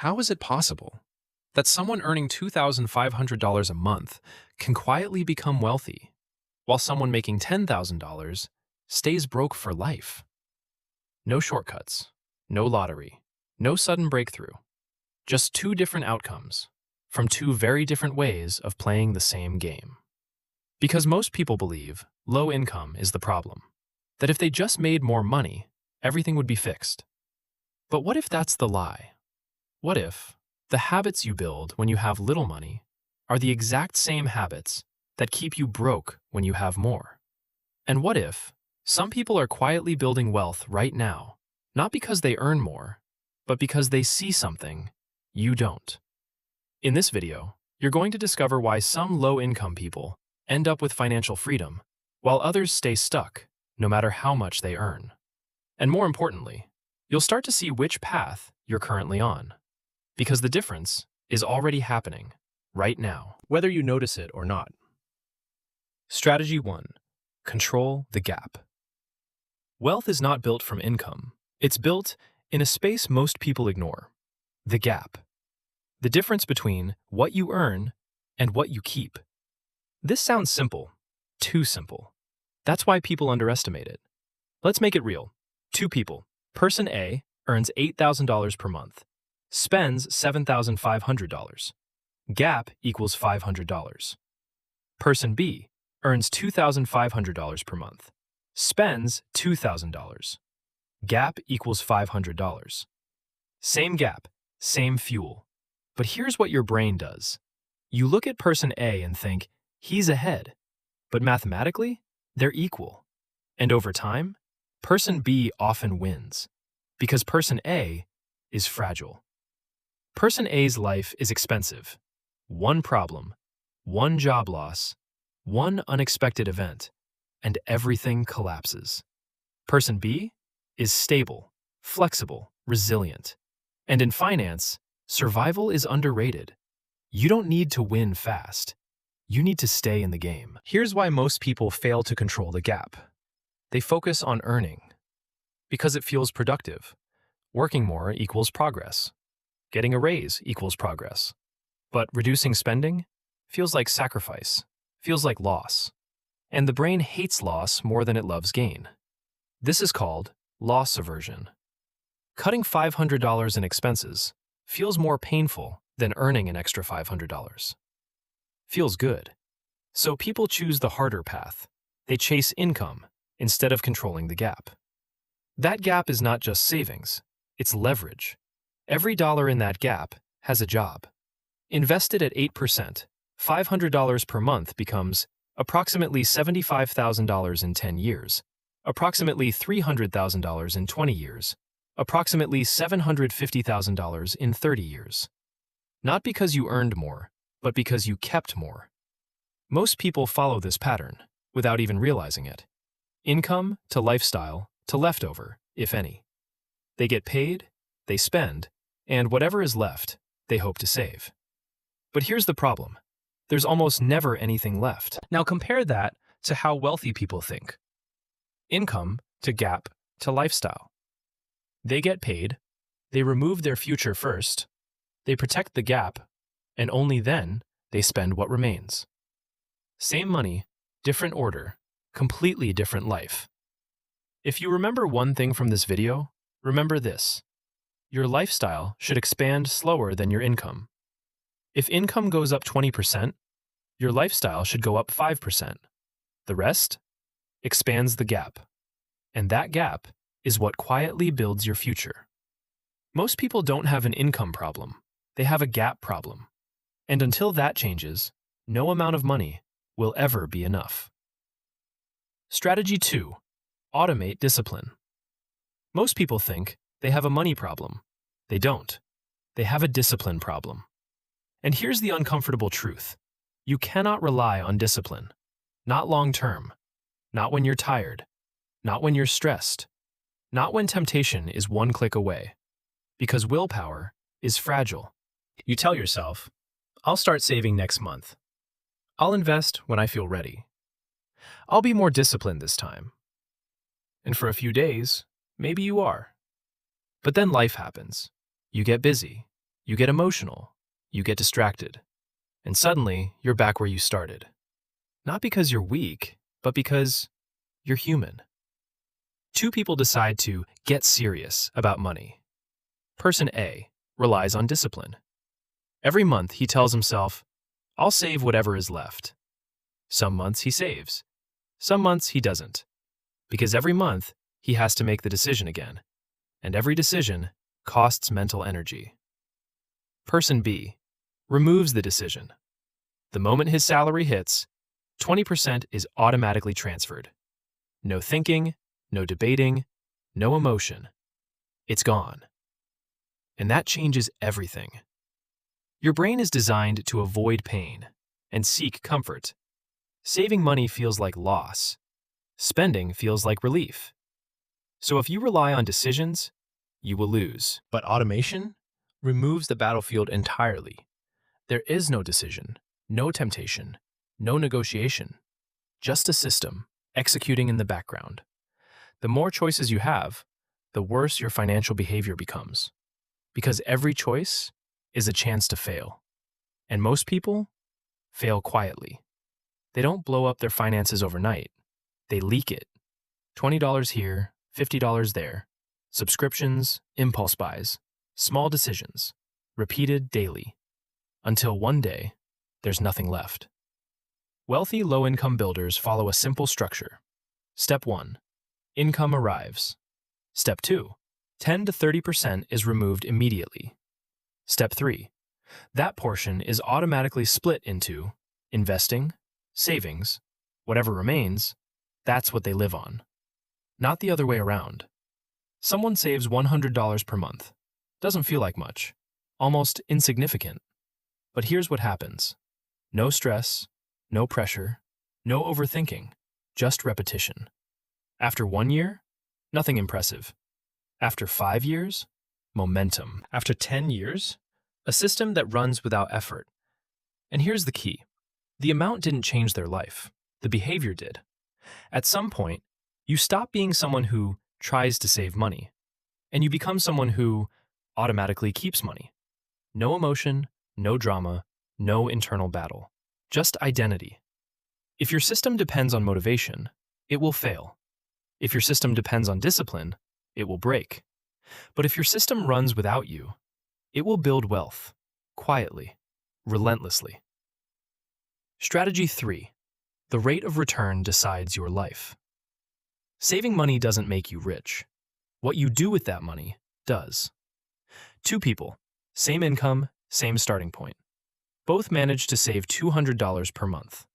How is it possible that someone earning $2,500 a month can quietly become wealthy, while someone making $10,000 stays broke for life? No shortcuts, no lottery, no sudden breakthrough. Just two different outcomes from two very different ways of playing the same game. Because most people believe low income is the problem, that if they just made more money, everything would be fixed. But what if that's the lie? What if the habits you build when you have little money are the exact same habits that keep you broke when you have more? And what if some people are quietly building wealth right now, not because they earn more, but because they see something you don't? In this video, you're going to discover why some low-income people end up with financial freedom, while others stay stuck, no matter how much they earn. And more importantly, you'll start to see which path you're currently on, because the difference is already happening right now, whether you notice it or not. Strategy 1. Control the gap. Wealth is not built from income. It's built in a space most people ignore: the gap. The difference between what you earn and what you keep. This sounds simple, too simple. That's why people underestimate it. Let's make it real. Two people. Person A earns $8,000 per month, spends $7,500. Gap equals $500. Person B earns $2,500 per month, spends $2,000. Gap equals $500. Same gap, same fuel. But here's what your brain does. You look at person A and think, he's ahead. But mathematically, they're equal. And over time, person B often wins, because person A is fragile. Person A's life is expensive. One problem, one job loss, one unexpected event, and everything collapses. Person B is stable, flexible, resilient. And in finance, survival is underrated. You don't need to win fast. You need to stay in the game. Here's why most people fail to control the gap. They focus on earning because it feels productive. Working more equals progress. Getting a raise equals progress. But reducing spending feels like sacrifice, feels like loss. And the brain hates loss more than it loves gain. This is called loss aversion. Cutting $500 in expenses feels more painful than earning an extra $500. Feels good. So people choose the harder path. They chase income instead of controlling the gap. That gap is not just savings, it's leverage. Every dollar in that gap has a job. Invested at 8%, $500 per month becomes approximately $75,000 in 10 years, approximately $300,000 in 20 years, approximately $750,000 in 30 years. Not because you earned more, but because you kept more. Most people follow this pattern without even realizing it. Income to lifestyle to leftover, if any. They get paid, they spend, and whatever is left, they hope to save. But here's the problem. There's almost never anything left. Now compare that to how wealthy people think. Income to gap to lifestyle. They get paid, they remove their future first, they protect the gap, and only then they spend what remains. Same money, different order, completely different life. If you remember one thing from this video, remember this. Your lifestyle should expand slower than your income. If income goes up 20%, your lifestyle should go up 5%. The rest expands the gap. And that gap is what quietly builds your future. Most people don't have an income problem. They have a gap problem. And until that changes, no amount of money will ever be enough. Strategy 2. Automate discipline. Most people think they have a money problem. They don't. They have a discipline problem. And here's the uncomfortable truth. You cannot rely on discipline. Not long term. Not when you're tired. Not when you're stressed. Not when temptation is one click away. Because willpower is fragile. You tell yourself, I'll start saving next month. I'll invest when I feel ready. I'll be more disciplined this time. And for a few days, maybe you are. But then life happens. You get busy. You get emotional, you get distracted, and suddenly you're back where you started. Not because you're weak, but because you're human. Two people decide to get serious about money. Person A relies on discipline. Every month he tells himself, I'll save whatever is left. Some months he saves. Some months he doesn't. Because every month he has to make the decision again. And every decision costs mental energy. Person B removes the decision. The moment his salary hits, 20% is automatically transferred. No thinking, no debating, no emotion. It's gone. And that changes everything. Your brain is designed to avoid pain and seek comfort. Saving money feels like loss. Spending feels like relief. So if you rely on decisions, you will lose. But automation removes the battlefield entirely. There is no decision, no temptation, no negotiation, just a system executing in the background. The more choices you have, the worse your financial behavior becomes. Because every choice is a chance to fail. And most people fail quietly. They don't blow up their finances overnight. They leak it. $20 here, $50 there. Subscriptions, impulse buys, small decisions, repeated daily. Until one day, there's nothing left. Wealthy low-income builders follow a simple structure. Step 1. Income arrives. Step 2. 10 to 30% is removed immediately. Step 3. That portion is automatically split into investing, savings, whatever remains, that's what they live on. Not the other way around. Someone saves $100 per month. Doesn't feel like much. Almost insignificant. But here's what happens. No stress, no pressure, no overthinking, just repetition. After 1 year, nothing impressive. After 5 years, momentum. After 10 years, a system that runs without effort. And here's the key. The amount didn't change their life. The behavior did. At some point, you stop being someone who tries to save money, and you become someone who automatically keeps money. No emotion, no drama, no internal battle. Just identity. If your system depends on motivation, it will fail. If your system depends on discipline, it will break. But if your system runs without you, it will build wealth, quietly, relentlessly. Strategy 3. The rate of return decides your life. Saving money doesn't make you rich. What you do with that money does. Two people, same income, same starting point. Both manage to save $200 per month.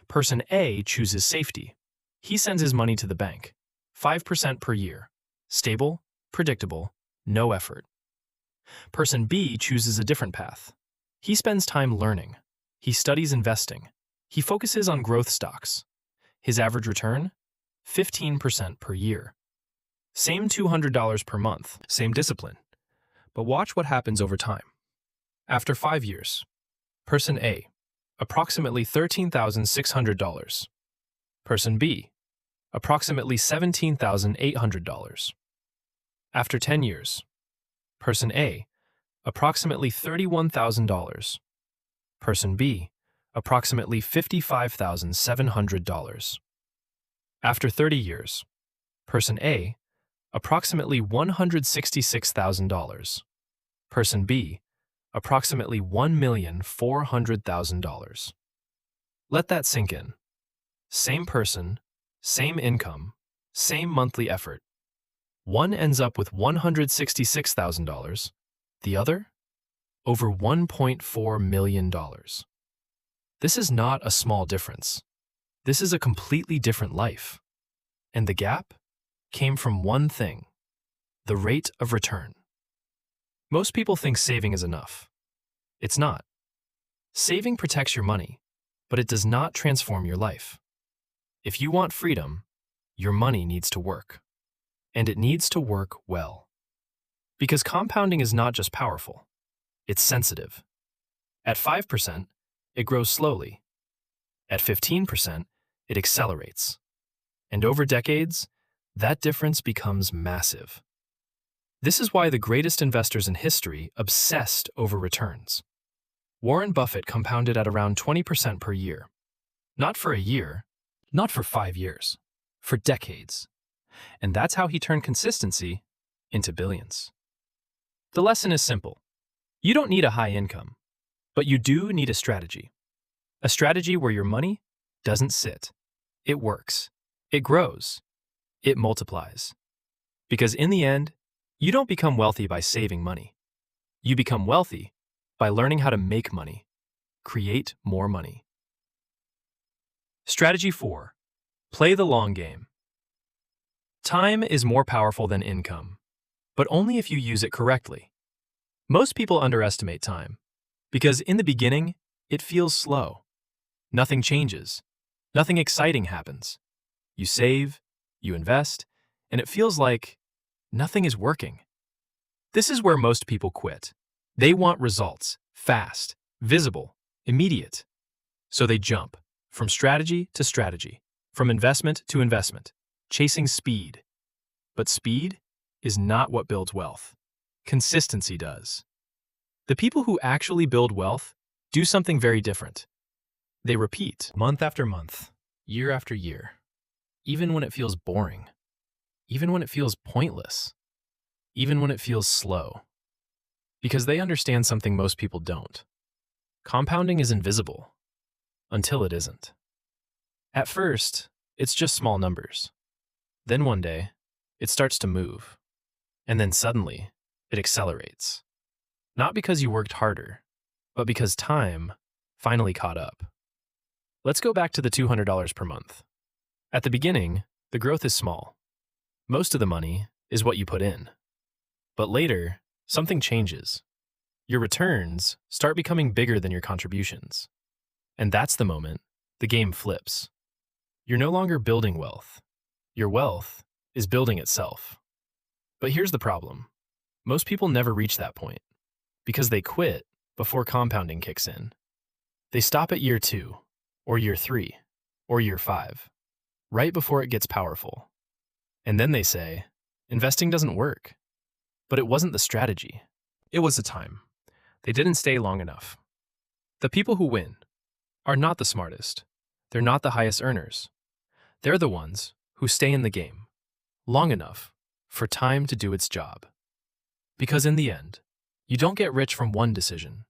Person A chooses safety. He sends his money to the bank, 5% per year. Stable, predictable, no effort. Person B chooses a different path. He spends time learning. He studies investing. He focuses on growth stocks. His average return? 15% per year. Same $200 per month, same discipline. But watch what happens over time. After 5 years, Person A, approximately $13,600. Person B, approximately $17,800. After 10 years, Person A, approximately $31,000. Person B, approximately $55,700. After 30 years, Person A, approximately $166,000. Person B, approximately $1,400,000. Let that sink in. Same person, same income, same monthly effort. One ends up with $166,000, the other, over $1.4 million. This is not a small difference. This is a completely different life. And the gap came from one thing: the rate of return. Most people think saving is enough. It's not. Saving protects your money, but it does not transform your life. If you want freedom, your money needs to work. And it needs to work well. Because compounding is not just powerful, it's sensitive. At 5%, it grows slowly. At 15%, it accelerates. And over decades, that difference becomes massive. This is why the greatest investors in history obsessed over returns. Warren Buffett compounded at around 20% per year. Not for a year, not for 5 years, for decades. And that's how he turned consistency into billions. The lesson is simple. You don't need a high income, but you do need a strategy. A strategy where your money doesn't sit. It works. It grows. It multiplies. Because in the end, you don't become wealthy by saving money. You become wealthy by learning how to make money, create more money. Strategy 4. Play the long game. Time is more powerful than income, but only if you use it correctly. Most people underestimate time because in the beginning, it feels slow. Nothing changes. Nothing exciting happens. You save, you invest, and it feels like nothing is working. This is where most people quit. They want results, fast, visible, immediate. So they jump from strategy to strategy, from investment to investment, chasing speed. But speed is not what builds wealth. Consistency does. The people who actually build wealth do something very different. They repeat month after month, year after year, even when it feels boring, even when it feels pointless, even when it feels slow. Because they understand something most people don't. Compounding is invisible until it isn't. At first, it's just small numbers. Then one day, it starts to move. And then suddenly, it accelerates. Not because you worked harder, but because time finally caught up. Let's go back to the $200 per month. At the beginning, the growth is small. Most of the money is what you put in. But later, something changes. Your returns start becoming bigger than your contributions. And that's the moment the game flips. You're no longer building wealth. Your wealth is building itself. But here's the problem. Most people never reach that point because they quit before compounding kicks in. They stop at year 2, or year 3, or year 5, right before it gets powerful. And then they say, investing doesn't work. But it wasn't the strategy. It was the time. They didn't stay long enough. The people who win are not the smartest. They're not the highest earners. They're the ones who stay in the game long enough for time to do its job. Because in the end, you don't get rich from one decision.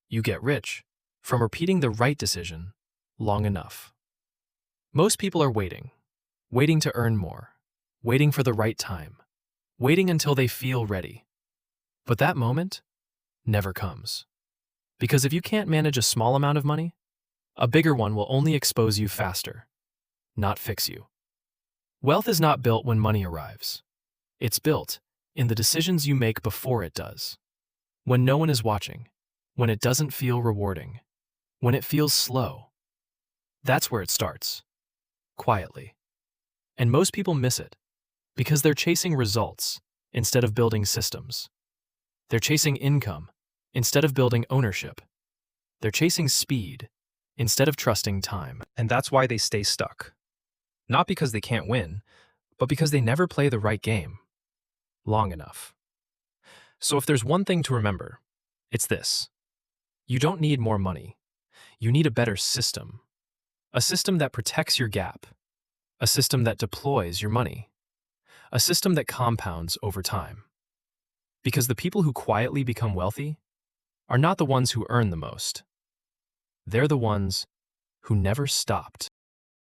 You get rich from repeating the right decision long enough. Most people are waiting to earn more, waiting for the right time, waiting until they feel ready. But that moment never comes. Because if you can't manage a small amount of money, a bigger one will only expose you faster, not fix you. Wealth is not built when money arrives. It's built in the decisions you make before it does. When no one is watching, when it doesn't feel rewarding, when it feels slow. That's where it starts, quietly. And most people miss it because they're chasing results instead of building systems. They're chasing income instead of building ownership. They're chasing speed instead of trusting time. And that's why they stay stuck. Not because they can't win, but because they never play the right game long enough. So if there's one thing to remember, it's this. You don't need more money. You need a better system. A system that protects your gap. A system that deploys your money. A system that compounds over time. Because the people who quietly become wealthy are not the ones who earn the most. They're the ones who never stopped.